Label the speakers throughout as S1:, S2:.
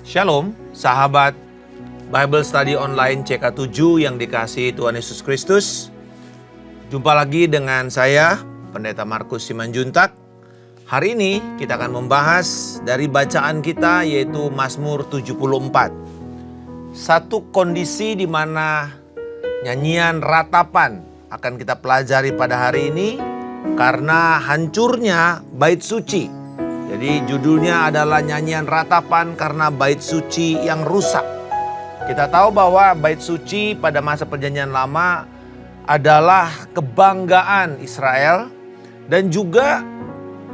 S1: Shalom, sahabat Bible Study Online CK7 yang dikasihi Tuhan Yesus Kristus. Jumpa lagi dengan saya, Pendeta Markus Simanjuntak. Hari ini kita akan membahas dari bacaan kita, yaitu Mazmur 74. Satu kondisi di mana nyanyian ratapan akan kita pelajari pada hari ini karena hancurnya bait suci. Jadi judulnya adalah nyanyian ratapan karena bait suci yang rusak. Kita tahu bahwa bait suci pada masa perjanjian lama adalah kebanggaan Israel dan juga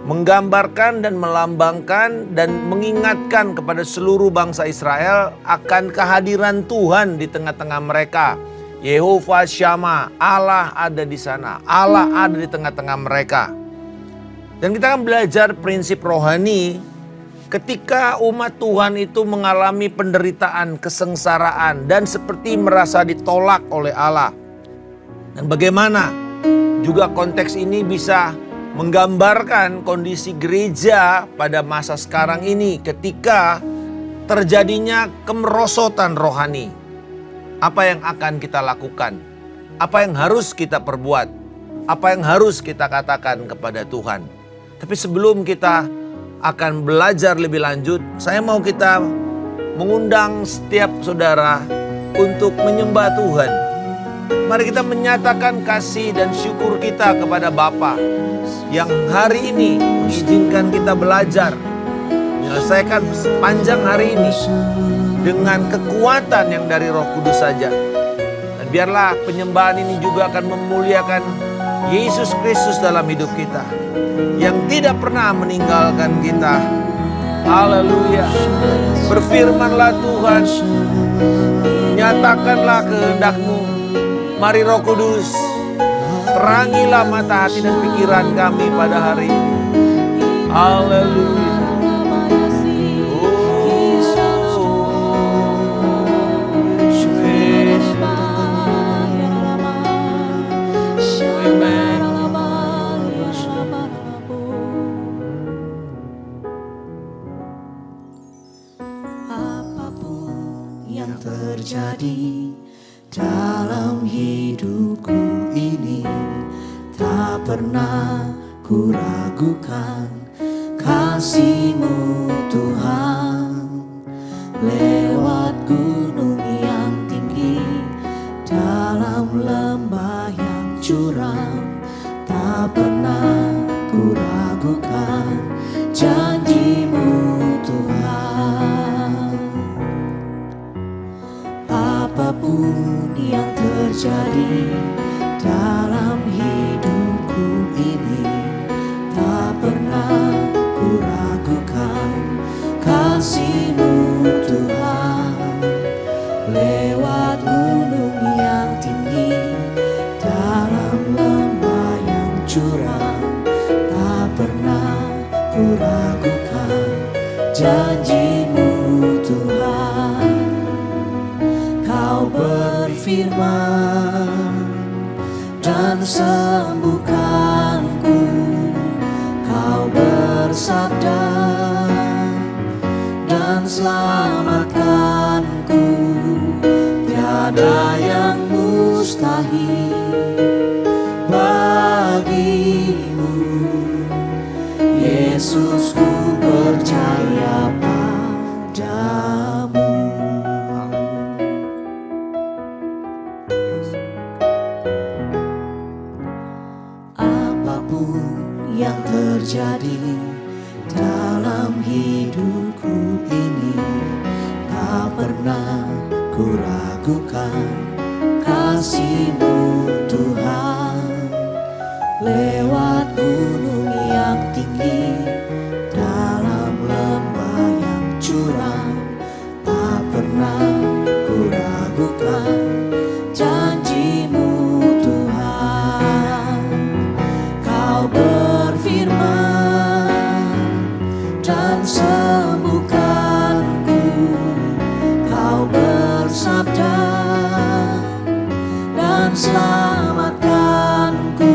S1: menggambarkan dan melambangkan dan mengingatkan kepada seluruh bangsa Israel akan kehadiran Tuhan di tengah-tengah mereka. Yehovah Syama, Allah ada di sana, Allah ada di tengah-tengah mereka. Dan kita akan belajar prinsip rohani ketika umat Tuhan itu mengalami penderitaan, kesengsaraan, dan seperti merasa ditolak oleh Allah. Dan bagaimana juga konteks ini bisa menggambarkan kondisi gereja pada masa sekarang ini ketika terjadinya kemerosotan rohani. Apa yang akan kita lakukan? Apa yang harus kita perbuat? Apa yang harus kita katakan kepada Tuhan? Tapi sebelum kita akan belajar lebih lanjut, saya mau kita mengundang setiap saudara untuk menyembah Tuhan. Mari kita menyatakan kasih dan syukur kita kepada Bapa yang hari ini mengizinkan kita belajar, menyelesaikan sepanjang hari ini dengan kekuatan yang dari Roh Kudus saja. Dan biarlah penyembahan ini juga akan memuliakan Yesus Kristus dalam hidup kita, yang tidak pernah meninggalkan kita. Haleluya. Berfirmanlah Tuhan, nyatakanlah kehendak-Mu. Mari Roh Kudus, terangilah mata hati dan pikiran kami pada hari ini. Haleluya.
S2: Terjadi dalam hidupku ini, tak pernah ku ragukan kasih-Mu Tuhan. Lewat gunung yang tinggi, dalam lembah yang curam, tak pernah ku ragukan janji-Mu Tuhan. Apapun yang terjadi dalam hidupku ini, tak pernah ku ragukan kasih-Mu Tuhan. Lewat gunung yang tinggi, dalam lembah yang curam, tak pernah ku ragukan janji-Mu Tuhan. Kau berfirman dan sembuhkanku, Kau bersabda dan selamatkanku. Tiada yang mustahil bagi-Mu, Yesus, ku percaya padamu. Yang terjadi dalam hidupku ini, tak pernah ku ragukan kasih-Mu Tuhan. Lewat gunung yang tinggi, dalam lembah yang curam, tak pernah ku ragukan janji-Mu Tuhan. Kau berfirman dan sembuhkanku, Kau bersabda dan selamatkanku.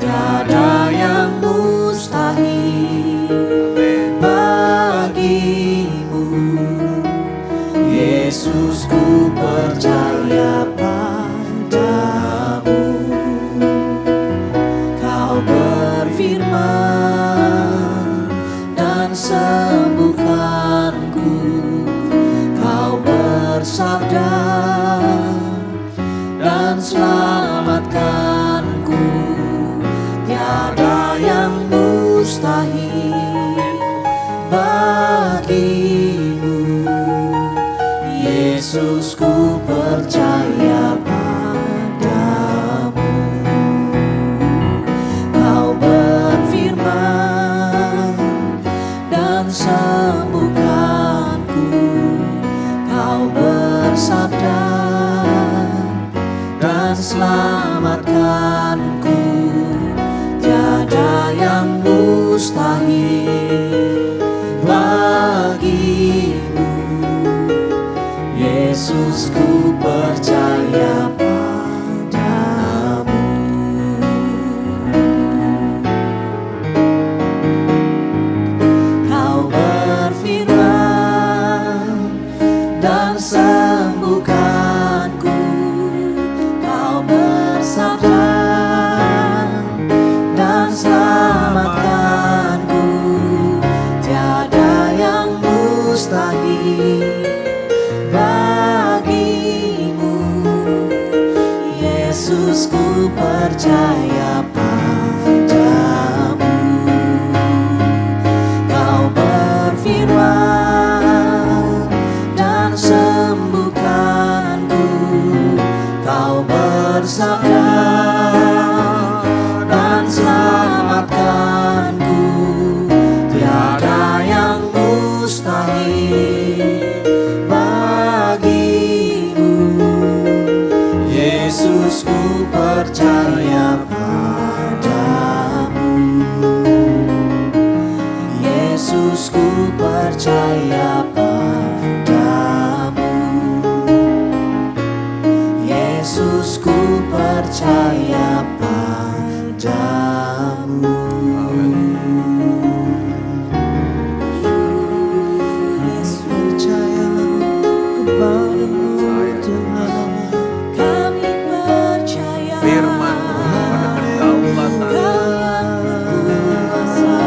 S2: Tiada yang mustahil bagi-Mu, sembuhkanku. Kau bersabda dan selamatkanku. Tiada yang mustahil bagimu. Yesus, ku percaya padamu. Kau berfirman dan sembuhkanku. Kau bersabda dan selamatkanku. Tiada yang mustahil bagimu. Yesus, ku percaya padamu. Kau berfirman dan sembuhkanku. Kau bersabda dan selamatkanku. Tiada yang mustahil bagimu. Yesus, ku percaya padamu. Kau berfirman dan sembuhkanku. Kau bersabda dan selamatkanku. Tiada yang mustahil bagimu. Yesus, ku percaya padamu. Yesus, ku percaya padamu. Yesus, ku percaya padamu. Yesus, percaya kepadamu Tuhan. Kami percaya
S1: Firman-Mu pada kedaulatan.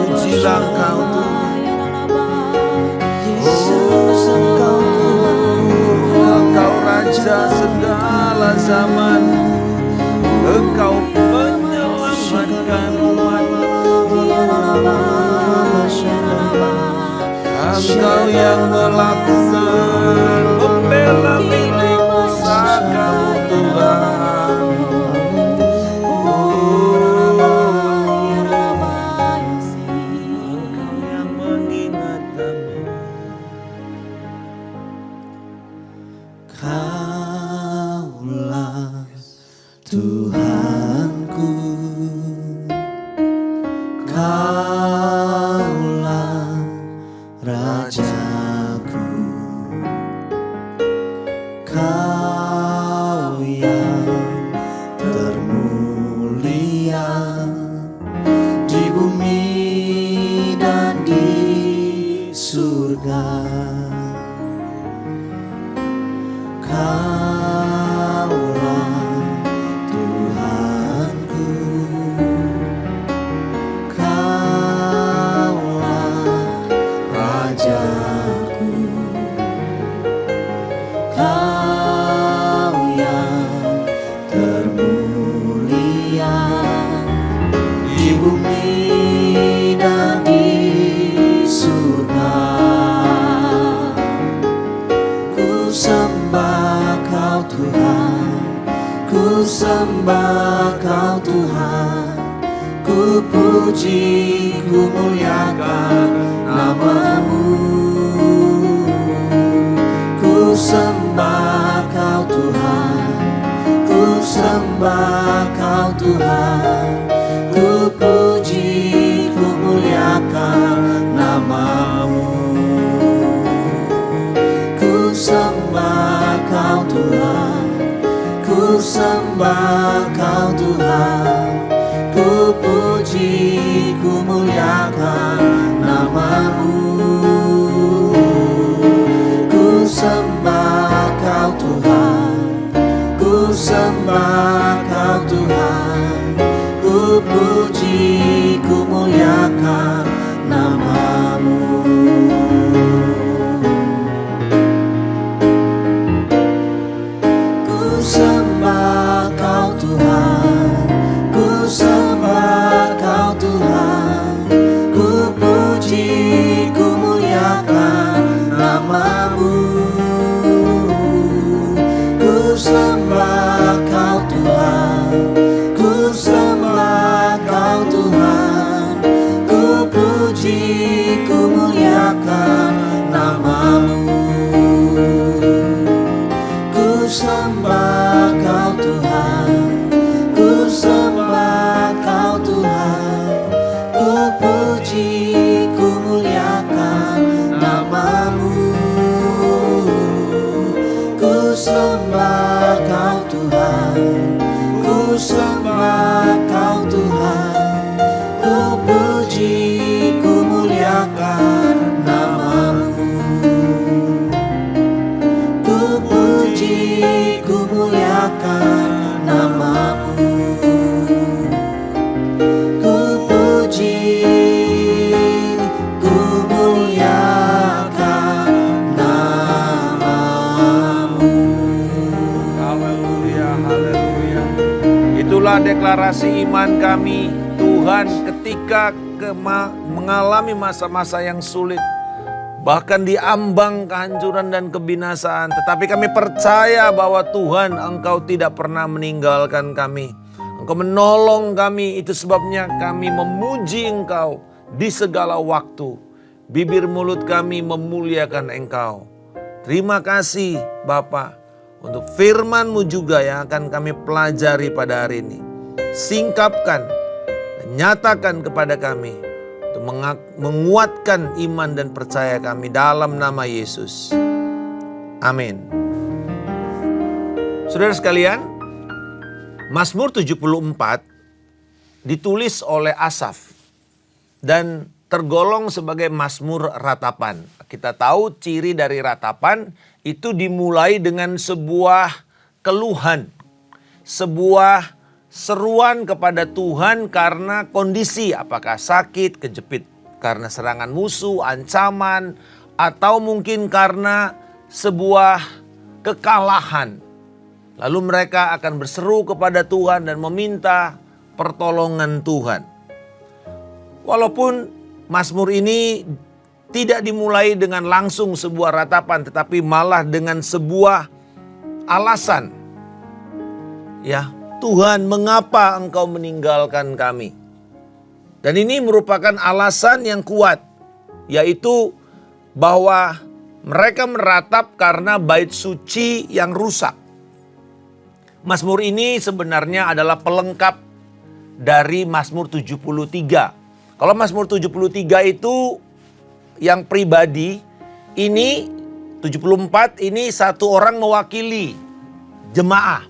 S1: Pujilah Engkau Tuhan. Engkau Raja segala zaman. Engkau menyelamatkan umat. Engkau yang melakukan pembela milik pusaka-Mu Tuhan. Engkau yang mengingat kami.
S2: Kaulah Tuhanku. Kaulah Rajaku. Kau yang termulia di bumi dan di surga. Kaulah Tuhanku. Kaulah Rajaku. Kau yang termulia di bumi dan di surga. Ku sembah Kau Tuhan. Ku sembah Kau Tuhan. Ku puji, ku muliakan nama-Mu. Ku sembah Kau Tuhan. Ku sembah Kau Tuhan. Ku puji, ku muliakan nama-Mu. Ku sembah Kau Tuhan. Ku sembah Kau Tuhan. Ku puji, ku muliakan nama-Mu. Ku sembah Kau Tuhan. Ku sembah Kau Tuhan.
S1: generasi iman kami, Tuhan, ketika mengalami masa-masa yang sulit, bahkan diambang kehancuran dan kebinasaan. Tetapi kami percaya bahwa Tuhan, Engkau tidak pernah meninggalkan kami. Engkau menolong kami, itu sebabnya kami memuji Engkau di segala waktu. Bibir mulut kami memuliakan Engkau. Terima kasih Bapa untuk firman-Mu juga yang akan kami pelajari pada hari ini. Singkapkan dan nyatakan kepada kami untuk menguatkan iman dan percaya kami dalam nama Yesus. Amin. Saudara sekalian, Mazmur 74 ditulis oleh Asaf dan tergolong sebagai Mazmur ratapan. Kita tahu ciri dari ratapan itu dimulai dengan sebuah keluhan, sebuah seruan kepada Tuhan karena kondisi, apakah sakit, kejepit karena serangan musuh, ancaman, atau mungkin karena sebuah kekalahan. Lalu mereka akan berseru kepada Tuhan dan meminta pertolongan Tuhan. Walaupun Mazmur ini tidak dimulai dengan langsung sebuah ratapan, tetapi malah dengan sebuah alasan. Ya, Tuhan, mengapa Engkau meninggalkan kami? Dan ini merupakan alasan yang kuat, yaitu bahwa mereka meratap karena bait suci yang rusak. Mazmur ini sebenarnya adalah pelengkap dari Mazmur 73. Kalau Mazmur 73 itu yang pribadi, ini 74 ini satu orang mewakili jemaah.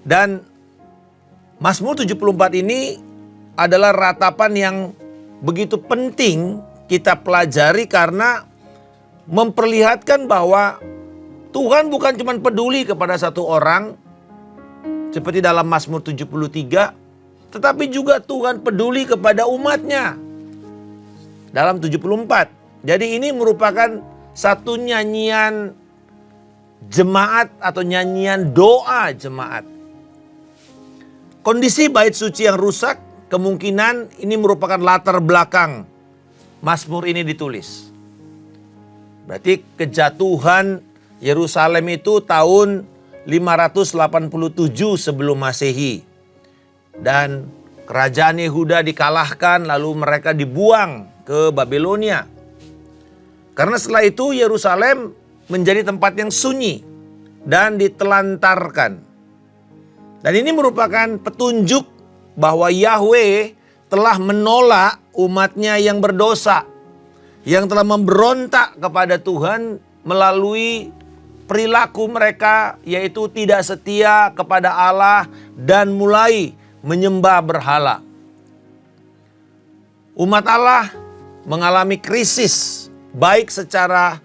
S1: Dan Mazmur 74 ini adalah ratapan yang begitu penting kita pelajari karena memperlihatkan bahwa Tuhan bukan cuma peduli kepada satu orang seperti dalam Mazmur 73, tetapi juga Tuhan peduli kepada umatnya dalam 74. Jadi ini merupakan satu nyanyian jemaat atau nyanyian doa jemaat. Kondisi bait suci yang rusak, kemungkinan ini merupakan latar belakang Mazmur ini ditulis. Berarti kejatuhan Yerusalem itu tahun 587 sebelum Masehi. Dan kerajaan Yehuda dikalahkan lalu mereka dibuang ke Babilonia. Karena setelah itu Yerusalem menjadi tempat yang sunyi dan ditelantarkan. Dan ini merupakan petunjuk bahwa Yahweh telah menolak umatnya yang berdosa, yang telah memberontak kepada Tuhan melalui perilaku mereka, yaitu tidak setia kepada Allah dan mulai menyembah berhala. Umat Allah mengalami krisis baik secara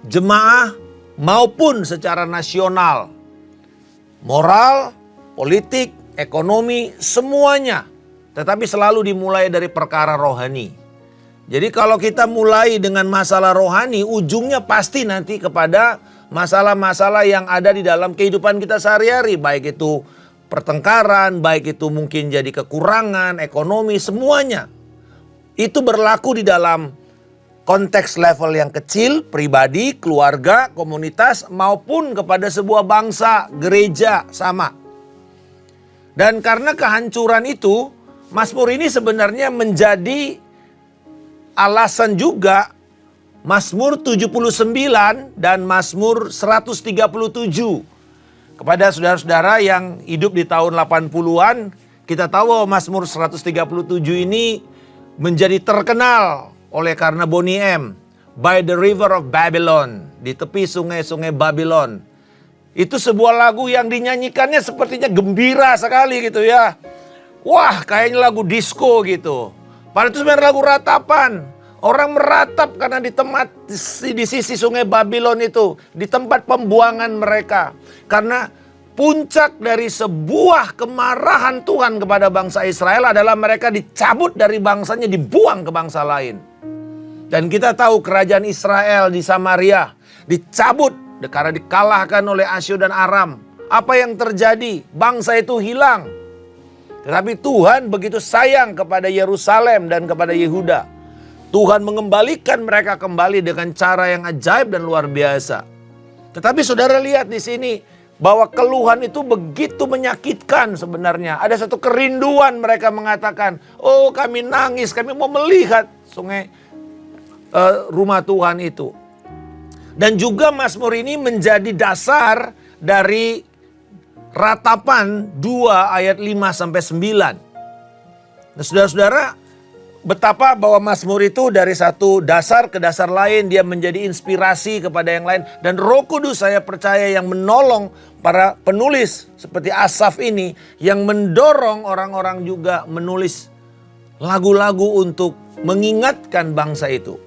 S1: jemaah maupun secara nasional. Moral, politik, ekonomi, semuanya. Tetapi selalu dimulai dari perkara rohani. Jadi kalau kita mulai dengan masalah rohani, ujungnya pasti nanti kepada masalah-masalah yang ada di dalam kehidupan kita sehari-hari. Baik itu pertengkaran, baik itu mungkin jadi kekurangan, ekonomi, semuanya. Itu berlaku di dalam konteks level yang kecil, pribadi, keluarga, komunitas, maupun kepada sebuah bangsa, gereja, sama. Dan karena kehancuran itu, Mazmur ini sebenarnya menjadi alasan juga Mazmur 79 dan Mazmur 137. Kepada saudara-saudara yang hidup di tahun 80-an, kita tahu bahwa Mazmur 137 ini menjadi terkenal oleh karena Boney M. By the River of Babylon, di tepi sungai-sungai Babylon. Itu sebuah lagu yang dinyanyikannya sepertinya gembira sekali gitu ya. Wah, kayaknya lagu disco gitu. Padahal itu sebenarnya lagu ratapan. Orang meratap karena di sisi sungai Babylon itu, di tempat pembuangan mereka. Karena puncak dari sebuah kemarahan Tuhan kepada bangsa Israel adalah mereka dicabut dari bangsanya, dibuang ke bangsa lain. Dan kita tahu kerajaan Israel di Samaria dicabut karena dikalahkan oleh Asyur dan Aram. Apa yang terjadi? Bangsa itu hilang. Tetapi Tuhan begitu sayang kepada Yerusalem dan kepada Yehuda. Tuhan mengembalikan mereka kembali dengan cara yang ajaib dan luar biasa. Tetapi saudara lihat di sini bahwa keluhan itu begitu menyakitkan sebenarnya. Ada satu kerinduan, mereka mengatakan, oh kami nangis, kami mau melihat rumah Tuhan itu. Dan juga Mazmur ini menjadi dasar dari Ratapan 2 ayat 5-9. Nah saudara-saudara, betapa bahwa Mazmur itu dari satu dasar ke dasar lain, dia menjadi inspirasi kepada yang lain. Dan Roh Kudus saya percaya yang menolong para penulis seperti Asaf ini, yang mendorong orang-orang juga menulis lagu-lagu untuk mengingatkan bangsa itu.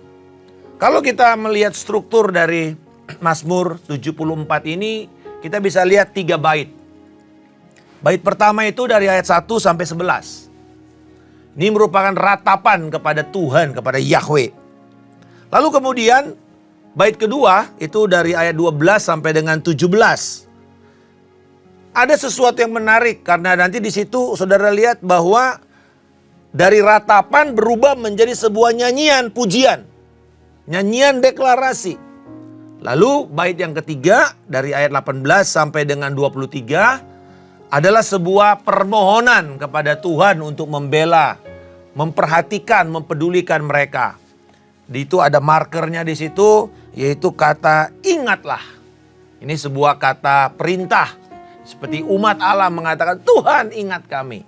S1: Kalau kita melihat struktur dari Mazmur 74 ini, kita bisa lihat 3 bait. Bait pertama itu dari ayat 1 sampai 11. Ini merupakan ratapan kepada Tuhan, kepada Yahweh. Lalu kemudian bait kedua itu dari ayat 12 sampai dengan 17. Ada sesuatu yang menarik karena nanti di situ saudara lihat bahwa dari ratapan berubah menjadi sebuah nyanyian pujian. Nyanyian deklarasi. Lalu bait yang ketiga dari ayat 18 sampai dengan 23 adalah sebuah permohonan kepada Tuhan untuk membela, memperhatikan, mempedulikan mereka. Di itu ada markernya di situ, yaitu kata ingatlah. Ini sebuah kata perintah. Seperti umat Allah mengatakan, Tuhan ingat kami.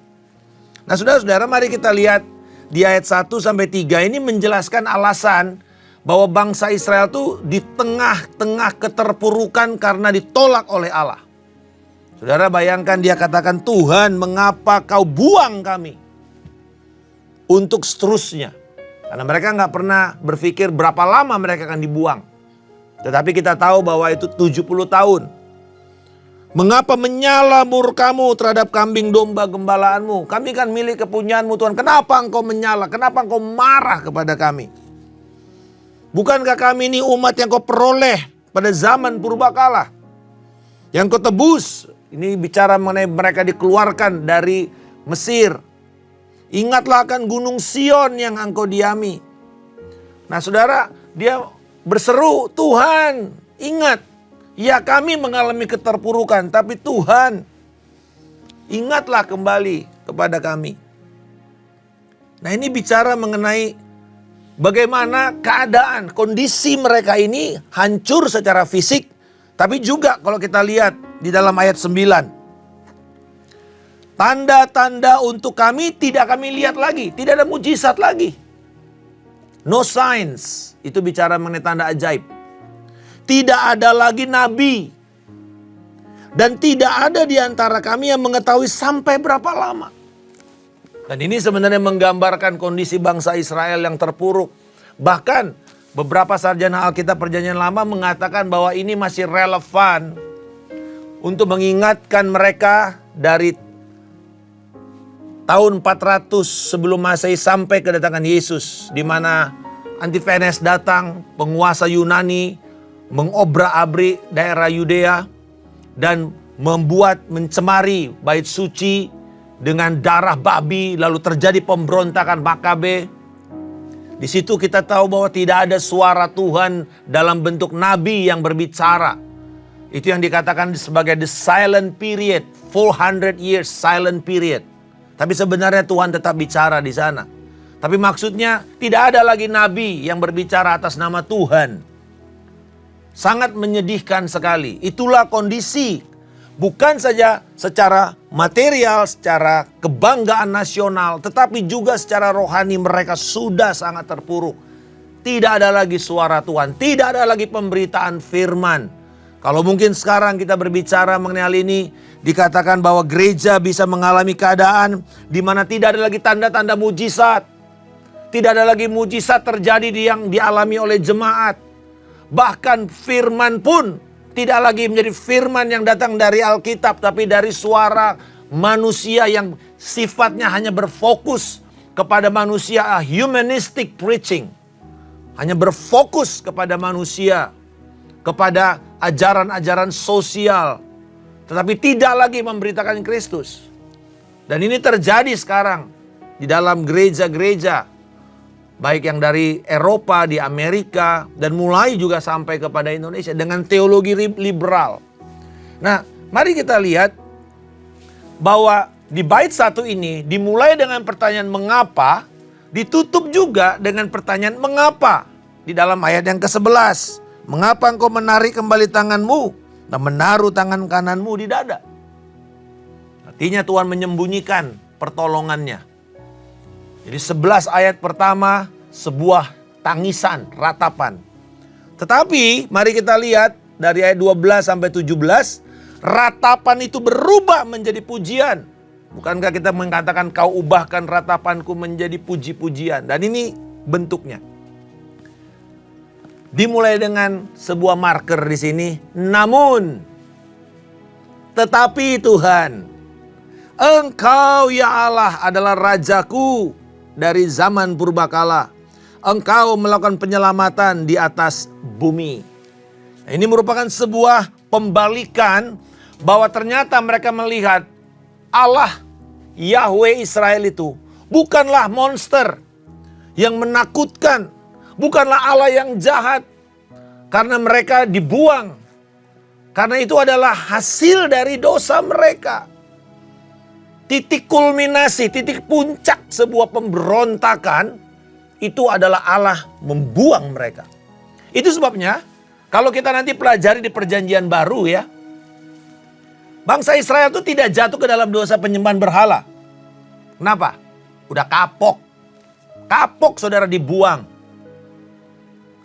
S1: Nah saudara-saudara, mari kita lihat di ayat 1 sampai 3 ini menjelaskan alasan bahwa bangsa Israel itu di tengah-tengah keterpurukan karena ditolak oleh Allah. Saudara bayangkan dia katakan, Tuhan mengapa kau buang kami? Untuk seterusnya. Karena mereka nggak pernah berpikir berapa lama mereka akan dibuang. Tetapi kita tahu bahwa itu 70 tahun. Mengapa menyala murkamu terhadap kambing domba gembalaanmu? Kami kan milik kepunyaanmu Tuhan. Kenapa engkau menyala? Kenapa engkau marah kepada kami? Bukankah kami ini umat yang kau peroleh pada zaman purbakala? Yang kau tebus. Ini bicara mengenai mereka dikeluarkan dari Mesir. Ingatlah akan gunung Sion yang engkau diami. Nah saudara, dia berseru, Tuhan ingat. Ya kami mengalami keterpurukan, tapi Tuhan ingatlah kembali kepada kami. Nah ini bicara mengenai bagaimana keadaan, kondisi mereka ini hancur secara fisik. Tapi juga kalau kita lihat di dalam ayat 9. Tanda-tanda untuk kami tidak kami lihat lagi. Tidak ada mujizat lagi. No signs. Itu bicara mengenai tanda ajaib. Tidak ada lagi nabi. Dan tidak ada di antara kami yang mengetahui sampai berapa lama. Dan ini sebenarnya menggambarkan kondisi bangsa Israel yang terpuruk. Bahkan beberapa sarjana Alkitab Perjanjian Lama mengatakan bahwa ini masih relevan untuk mengingatkan mereka dari tahun 400 sebelum Masehi sampai kedatangan Yesus, di mana Antipenes datang, penguasa Yunani, mengobrak-abrik daerah Yudea dan mencemari bait suci dengan darah babi, lalu terjadi pemberontakan Makabe. Di situ kita tahu bahwa tidak ada suara Tuhan dalam bentuk nabi yang berbicara. Itu yang dikatakan sebagai the silent period, 400 years silent period. Tapi sebenarnya Tuhan tetap bicara di sana. Tapi maksudnya tidak ada lagi nabi yang berbicara atas nama Tuhan. Sangat menyedihkan sekali. Itulah kondisi. Bukan saja secara material, secara kebanggaan nasional, tetapi juga secara rohani mereka sudah sangat terpuruk. Tidak ada lagi suara Tuhan, tidak ada lagi pemberitaan firman. Kalau mungkin sekarang kita berbicara mengenai hal ini, dikatakan bahwa gereja bisa mengalami keadaan di mana tidak ada lagi tanda-tanda mujizat. Tidak ada lagi mujizat terjadi yang dialami oleh jemaat. Bahkan firman pun tidak lagi menjadi firman yang datang dari Alkitab, tapi dari suara manusia yang sifatnya hanya berfokus kepada manusia, humanistic preaching. Hanya berfokus kepada manusia, kepada ajaran-ajaran sosial. tetapi tidak lagi memberitakan Kristus. Dan ini terjadi sekarang di dalam gereja-gereja, baik yang dari Eropa, di Amerika, dan mulai juga sampai kepada Indonesia dengan teologi liberal. Nah, mari kita lihat bahwa di bait 1 ini dimulai dengan pertanyaan mengapa, ditutup juga dengan pertanyaan mengapa. Di dalam ayat yang ke-11, mengapa engkau menarik kembali tanganmu dan menaruh tangan kananmu di dada? Artinya Tuhan menyembunyikan pertolongannya. Jadi 11 ayat pertama sebuah tangisan, ratapan. Tetapi mari kita lihat dari ayat 12 sampai 17, ratapan itu berubah menjadi pujian. Bukankah kita mengatakan kau ubahkan ratapanku menjadi puji-pujian? Dan ini bentuknya. Dimulai dengan sebuah marker di sini. Namun, tetapi Tuhan, Engkau ya Allah adalah Rajaku dari zaman purbakala. Engkau melakukan penyelamatan di atas bumi. Nah, ini merupakan sebuah pembalikan bahwa ternyata mereka melihat Allah Yahweh Israel itu bukanlah monster yang menakutkan, bukanlah Allah yang jahat karena mereka dibuang. Karena itu adalah hasil dari dosa mereka. Titik kulminasi, titik puncak sebuah pemberontakan itu adalah Allah membuang mereka. Itu sebabnya kalau kita nanti pelajari di Perjanjian Baru ya, bangsa Israel itu tidak jatuh ke dalam dosa penyembahan berhala. Kenapa? Udah kapok. Kapok saudara, dibuang.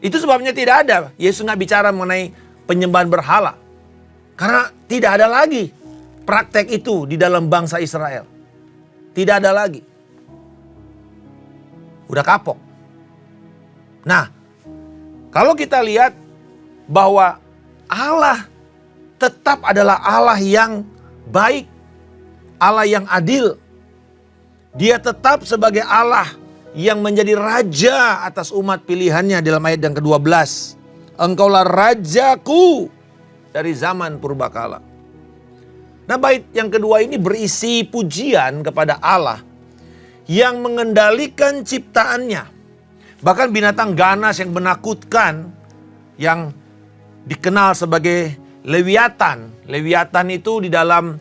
S1: Itu sebabnya tidak ada. Yesus nggak bicara mengenai penyembahan berhala. Karena tidak ada lagi praktek itu di dalam bangsa Israel. Tidak ada lagi. Udah kapok. Nah, kalau kita lihat bahwa Allah tetap adalah Allah yang baik, Allah yang adil. Dia tetap sebagai Allah yang menjadi raja atas umat pilihannya dalam ayat yang ke-12. Engkaulah Rajaku dari zaman purbakala. Nah, bait yang kedua ini berisi pujian kepada Allah yang mengendalikan ciptaannya. Bahkan binatang ganas yang menakutkan yang dikenal sebagai Lewiatan. Lewiatan itu di dalam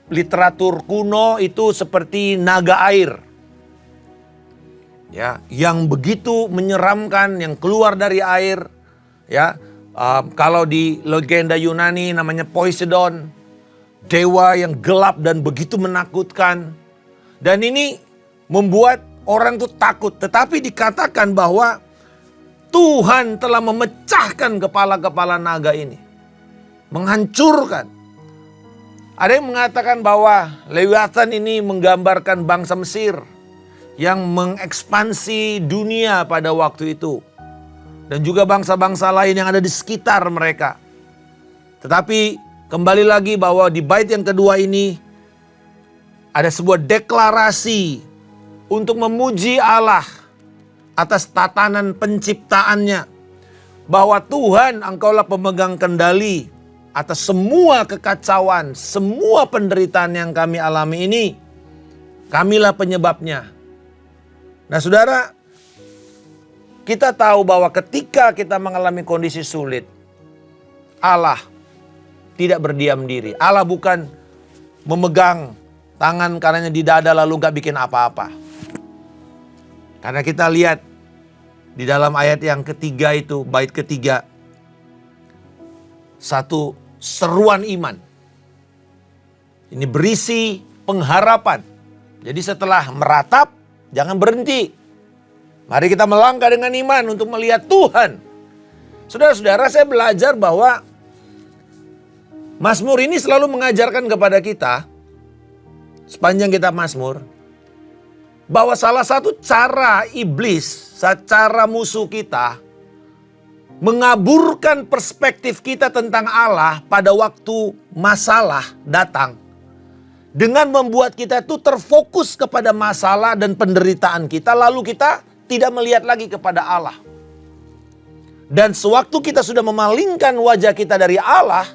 S1: literatur kuno itu seperti naga air. Ya, yang begitu menyeramkan, yang keluar dari air. Ya, kalau di legenda Yunani namanya Poseidon, dewa yang gelap dan begitu menakutkan. Dan ini membuat orang itu takut. Tetapi dikatakan bahwa Tuhan telah memecahkan kepala-kepala naga ini. Menghancurkan. Ada yang mengatakan bahwa Lewiatan ini menggambarkan bangsa Mesir yang mengekspansi dunia pada waktu itu. Dan juga bangsa-bangsa lain yang ada di sekitar mereka. Tetapi kembali lagi bahwa di bait yang kedua ini ada sebuah deklarasi untuk memuji Allah atas tatanan penciptaannya. Bahwa Tuhan, Engkaulah pemegang kendali atas semua kekacauan, semua penderitaan yang kami alami ini. Kamilah penyebabnya. Nah saudara, kita tahu bahwa ketika kita mengalami kondisi sulit, Allah tidak berdiam diri. Allah bukan memegang tangan kanannya di dada lalu gak bikin apa-apa. Karena kita lihat di dalam ayat yang ketiga itu, bait ketiga, satu seruan iman. Ini berisi pengharapan. Jadi setelah meratap, jangan berhenti. Mari kita melangkah dengan iman untuk melihat Tuhan. Saudara-saudara, saya belajar bahwa Mazmur ini selalu mengajarkan kepada kita, sepanjang kita Mazmur, bahwa salah satu cara iblis, cara musuh kita, mengaburkan perspektif kita tentang Allah pada waktu masalah datang. Dengan membuat kita itu terfokus kepada masalah dan penderitaan kita, lalu kita tidak melihat lagi kepada Allah. Dan sewaktu kita sudah memalingkan wajah kita dari Allah,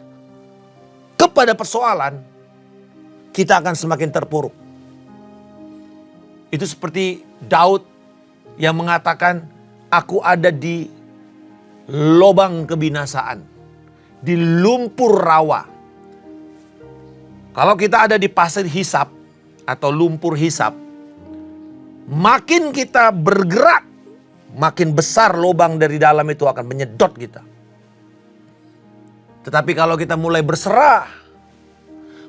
S1: kepada persoalan, kita akan semakin terpuruk. Itu seperti Daud yang mengatakan, aku ada di lubang kebinasaan, di lumpur rawa. Kalau kita ada di pasir hisap atau lumpur hisap, makin kita bergerak, makin besar lubang dari dalam itu akan menyedot kita. Tetapi kalau kita mulai berserah,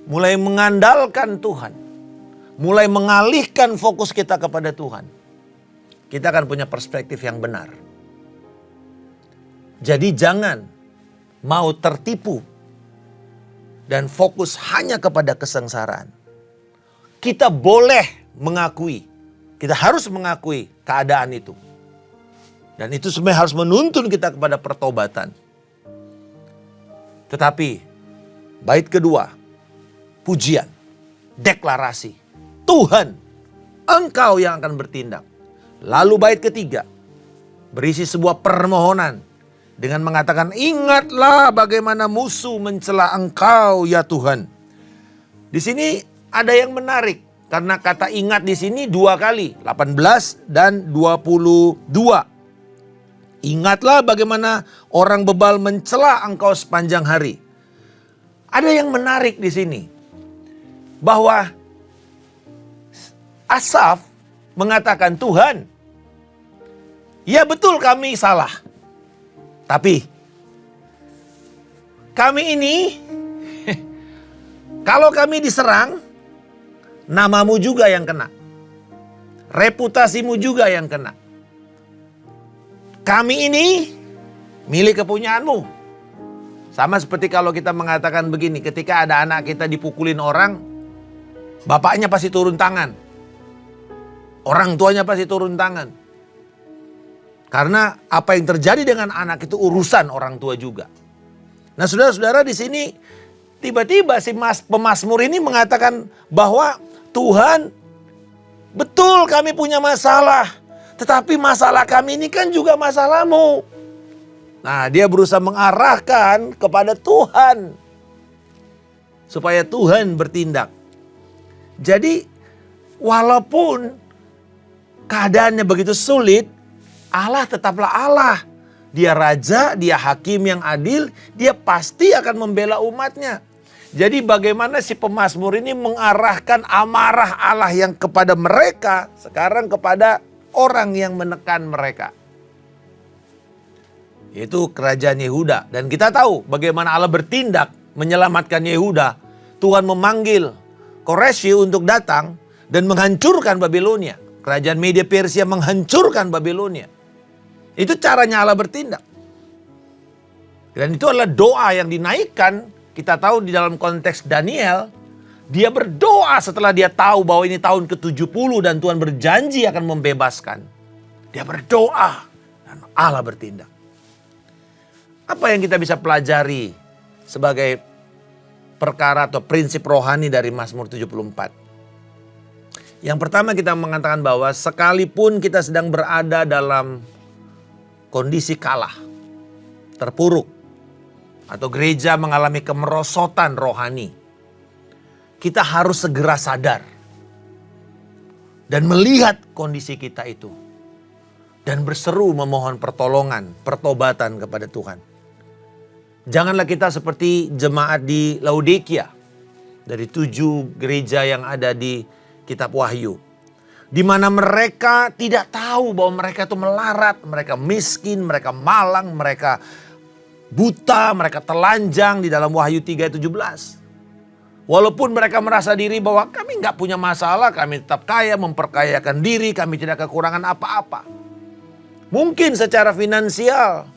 S1: mulai mengandalkan Tuhan, mulai mengalihkan fokus kita kepada Tuhan, kita akan punya perspektif yang benar. Jadi jangan mau tertipu dan fokus hanya kepada kesengsaraan. Kita boleh mengakui, kita harus mengakui keadaan itu. Dan itu sebenarnya harus menuntun kita kepada pertobatan. Tetapi bait kedua, pujian, deklarasi. Tuhan, Engkau yang akan bertindak. Lalu bait ketiga, berisi sebuah permohonan dengan mengatakan, ingatlah bagaimana musuh mencela Engkau ya Tuhan. Di sini ada yang menarik karena kata ingat di sini 2 kali, 18 dan 22. Ingatlah bagaimana orang bebal mencela engkau sepanjang hari. Ada yang menarik di sini. Bahwa Asaf mengatakan, Tuhan, ya betul kami salah. Tapi kami ini, kalau kami diserang, namamu juga yang kena. Reputasimu juga yang kena. Kami ini milik kepunyaanmu. Sama seperti kalau kita mengatakan begini, ketika ada anak kita dipukulin orang, bapaknya pasti turun tangan. Orang tuanya pasti turun tangan. Karena apa yang terjadi dengan anak itu urusan orang tua juga. Nah saudara-saudara, di sini tiba-tiba si pemazmur ini mengatakan bahwa Tuhan, betul kami punya masalah. Tetapi masalah kami ini kan juga masalahmu. Nah, dia berusaha mengarahkan kepada Tuhan. Supaya Tuhan bertindak. Jadi, walaupun keadaannya begitu sulit, Allah tetaplah Allah. Dia raja, dia hakim yang adil, dia pasti akan membela umatnya. Jadi bagaimana si pemazmur ini mengarahkan amarah Allah yang kepada mereka, sekarang kepada orang yang menekan mereka. Yaitu kerajaan Yehuda. Dan kita tahu bagaimana Allah bertindak menyelamatkan Yehuda. Tuhan memanggil Koresy untuk datang dan menghancurkan Babilonia. Kerajaan Media Persia menghancurkan Babilonia. Itu caranya Allah bertindak. Dan itu adalah doa yang dinaikkan. Kita tahu di dalam konteks Daniel, dia berdoa setelah dia tahu bahwa ini tahun ke-70 dan Tuhan berjanji akan membebaskan. Dia berdoa dan Allah bertindak. Apa yang kita bisa pelajari sebagai perkara atau prinsip rohani dari Mazmur 74? Yang pertama kita mengatakan bahwa sekalipun kita sedang berada dalam kondisi kalah, terpuruk, atau gereja mengalami kemerosotan rohani, kita harus segera sadar dan melihat kondisi kita itu dan berseru memohon pertolongan, pertobatan kepada Tuhan. Janganlah kita seperti jemaat di Laodikia dari 7 gereja yang ada di kitab Wahyu, di mana mereka tidak tahu bahwa mereka itu melarat, mereka miskin, mereka malang, mereka buta, mereka telanjang di dalam Wahyu 3:17. Walaupun mereka merasa diri bahwa kami nggak punya masalah, kami tetap kaya, memperkayakan diri, kami tidak kekurangan apa-apa. Mungkin secara finansial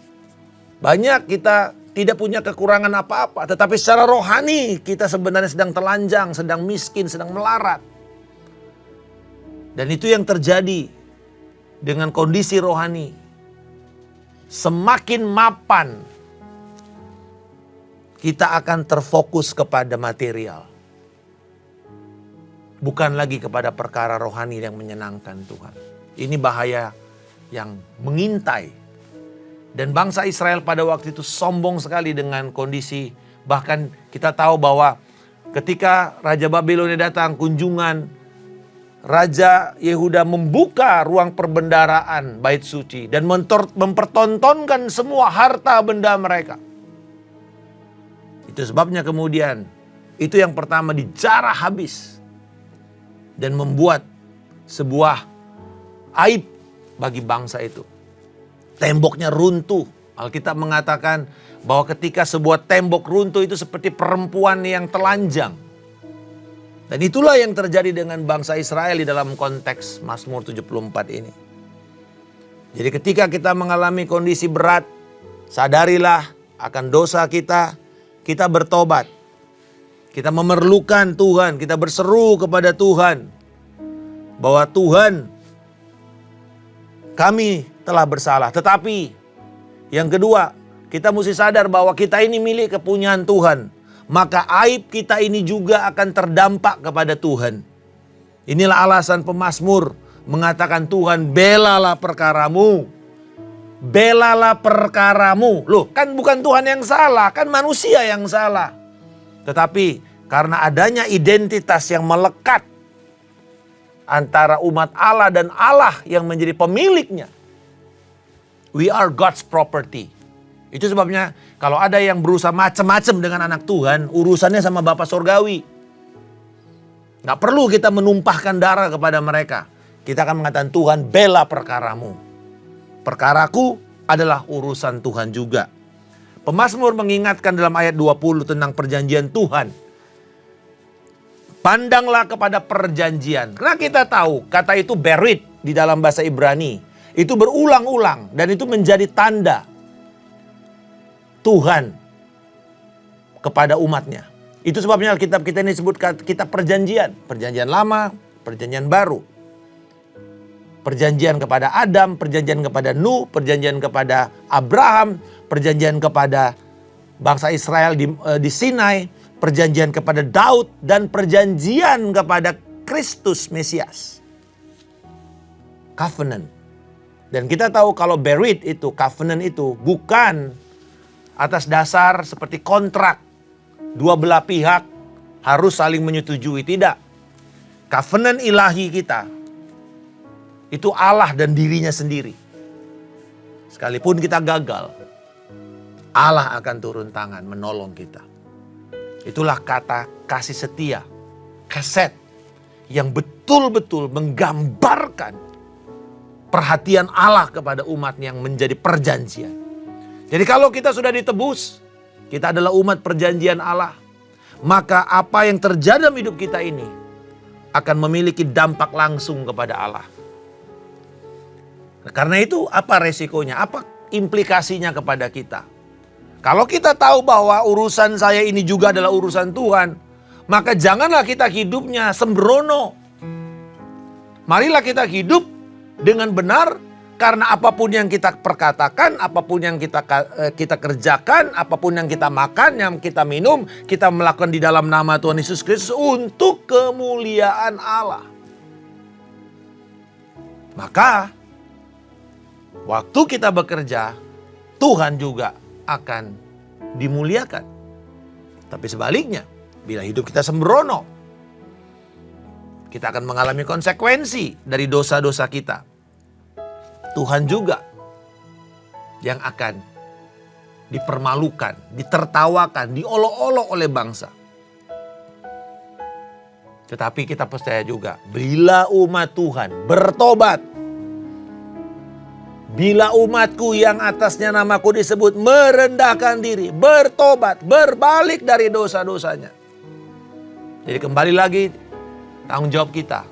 S1: banyak kita tidak punya kekurangan apa-apa, tetapi secara rohani kita sebenarnya sedang telanjang, sedang miskin, sedang melarat. Dan itu yang terjadi dengan kondisi rohani. Semakin mapan, kita akan terfokus kepada material. Bukan lagi kepada perkara rohani yang menyenangkan Tuhan. Ini bahaya yang mengintai. Dan bangsa Israel pada waktu itu sombong sekali dengan kondisi Bahkan kita tahu bahwa ketika Raja Babilonia datang kunjungan, Raja Yehuda membuka ruang perbendaharaan bait suci dan mempertontonkan semua harta benda mereka. Itu sebabnya kemudian itu yang pertama dijarah habis dan membuat sebuah aib bagi bangsa itu. Temboknya runtuh. Alkitab mengatakan bahwa ketika sebuah tembok runtuh itu seperti perempuan yang telanjang. Dan itulah yang terjadi dengan bangsa Israel di dalam konteks Mazmur 74 ini. Jadi ketika kita mengalami kondisi berat, sadarilah akan dosa kita, kita bertobat. Kita memerlukan Tuhan, kita berseru kepada Tuhan. Bahwa Tuhan, kami telah bersalah. Tetapi yang kedua, kita mesti sadar bahwa kita ini milik kepunyaan Tuhan. Maka aib kita ini juga akan terdampak kepada Tuhan. Inilah alasan pemazmur mengatakan Tuhan belalah perkaramu. Belalah perkaramu. Loh, kan bukan Tuhan yang salah, kan manusia yang salah. Tetapi karena adanya identitas yang melekat antara umat Allah dan Allah yang menjadi pemiliknya. We are God's property. Itu sebabnya kalau ada yang berusaha macam-macam dengan anak Tuhan, urusannya sama Bapa Sorgawi. Gak perlu kita menumpahkan darah kepada mereka. Kita akan mengatakan Tuhan bela perkaramu. Perkaraku adalah urusan Tuhan juga. Pemazmur mengingatkan dalam ayat 20 tentang perjanjian Tuhan. Pandanglah kepada perjanjian. Karena kita tahu kata itu berit di dalam bahasa Ibrani. Itu berulang-ulang dan itu menjadi tanda Tuhan kepada umatnya. Itu sebabnya Alkitab kita ini disebut kitab perjanjian. Perjanjian lama, perjanjian baru. Perjanjian kepada Adam, perjanjian kepada Nuh, perjanjian kepada Abraham, perjanjian kepada bangsa Israel di Sinai, perjanjian kepada Daud, dan perjanjian kepada Kristus Mesias. Covenant. Dan kita tahu kalau berit itu, covenant itu bukan atas dasar seperti kontrak. Dua belah pihak harus saling menyetujui. Tidak. Covenant ilahi kita itu Allah dan dirinya sendiri. Sekalipun kita gagal, Allah akan turun tangan menolong kita. Itulah kata kasih setia, keset yang betul-betul menggambarkan perhatian Allah kepada umatnya yang menjadi perjanjian. Jadi kalau kita sudah ditebus, kita adalah umat perjanjian Allah. Maka apa yang terjadi dalam hidup kita ini akan memiliki dampak langsung kepada Allah. Karena itu apa resikonya? Apa implikasinya kepada kita? Kalau kita tahu bahwa urusan saya ini juga adalah urusan Tuhan, maka janganlah kita hidupnya sembrono. Marilah kita hidup dengan benar, karena apapun yang kita perkatakan, apapun yang kita kerjakan, apapun yang kita makan, yang kita minum, kita melakukan di dalam nama Tuhan Yesus Kristus untuk kemuliaan Allah. Maka waktu kita bekerja, Tuhan juga akan dimuliakan. Tapi sebaliknya, bila hidup kita sembrono, kita akan mengalami konsekuensi dari dosa-dosa kita. Tuhan juga yang akan dipermalukan, ditertawakan, diolok-olok oleh bangsa. Tetapi kita percaya juga, bila umat Tuhan bertobat, bila umatku yang atasnya namaku disebut merendahkan diri, bertobat, berbalik dari dosa-dosanya. Jadi kembali lagi, tanggung jawab kita.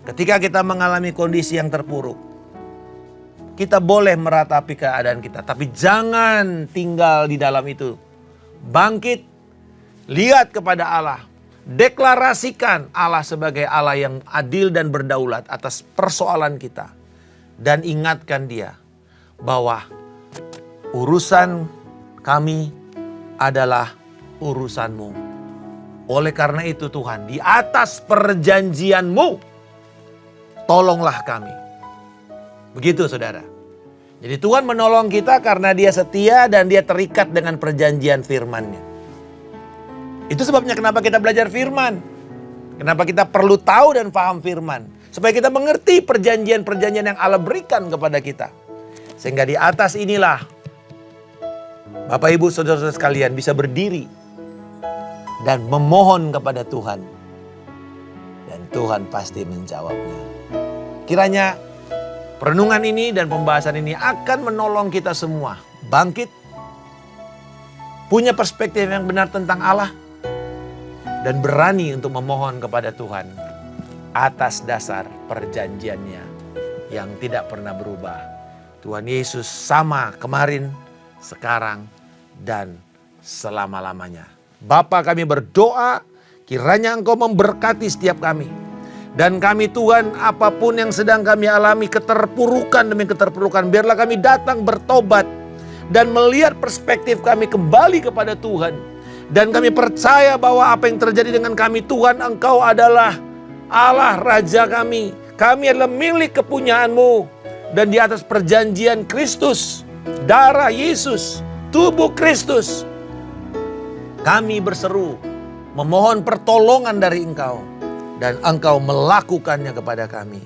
S1: Ketika kita mengalami kondisi yang terpuruk, kita boleh meratapi keadaan kita, tapi jangan tinggal di dalam itu. Bangkit, lihat kepada Allah, deklarasikan Allah sebagai Allah yang adil dan berdaulat atas persoalan kita. Dan ingatkan dia bahwa urusan kami adalah urusanmu. Oleh karena itu Tuhan, di atas perjanjianmu, tolonglah kami. Begitu saudara. Jadi Tuhan menolong kita karena Dia setia dan Dia terikat dengan perjanjian firman-Nya. Itu sebabnya kenapa kita belajar firman. Kenapa kita perlu tahu dan paham firman. Supaya kita mengerti perjanjian-perjanjian yang Allah berikan kepada kita. Sehingga di atas inilah Bapak Ibu Saudara-saudara sekalian bisa berdiri dan memohon kepada Tuhan. Dan Tuhan pasti menjawabnya. Kiranya perenungan ini dan pembahasan ini akan menolong kita semua bangkit, punya perspektif yang benar tentang Allah, dan berani untuk memohon kepada Tuhan atas dasar perjanjiannya yang tidak pernah berubah. Tuhan Yesus sama kemarin, sekarang, dan selama-lamanya. Bapa, kami berdoa kiranya Engkau memberkati setiap kami. Dan kami Tuhan, apapun yang sedang kami alami, keterpurukan demi keterpurukan, biarlah kami datang bertobat dan melihat perspektif kami kembali kepada Tuhan. Dan kami percaya bahwa apa yang terjadi dengan kami, Tuhan, Engkau adalah Allah Raja kami. Kami adalah milik kepunyaan-Mu. Dan di atas perjanjian Kristus, darah Yesus, tubuh Kristus, kami berseru, memohon pertolongan dari Engkau. Dan Engkau melakukannya kepada kami.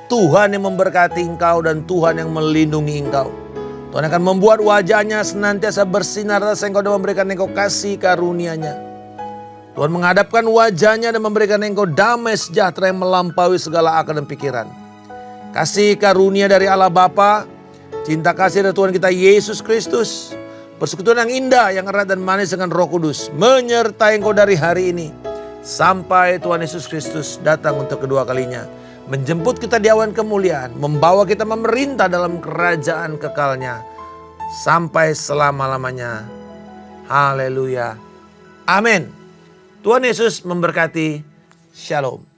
S1: Tuhan yang memberkati Engkau dan Tuhan yang melindungi Engkau. Tuhan akan membuat wajahnya senantiasa bersinar sehingga Engkau memberikan Engkau kasih karunia-Nya. Tuhan menghadapkan wajahnya dan memberikan Engkau damai sejahtera yang melampaui segala akal dan pikiran. Kasih karunia dari Allah Bapa, cinta kasih dari Tuhan kita Yesus Kristus, persekutuan yang indah, yang erat dan manis dengan Roh Kudus, menyertai Engkau dari hari ini sampai Tuhan Yesus Kristus datang untuk kedua kalinya, menjemput kita di awan kemuliaan, membawa kita memerintah dalam kerajaan kekalnya sampai selama-lamanya. Haleluya. Amin. Tuhan Yesus memberkati. Shalom.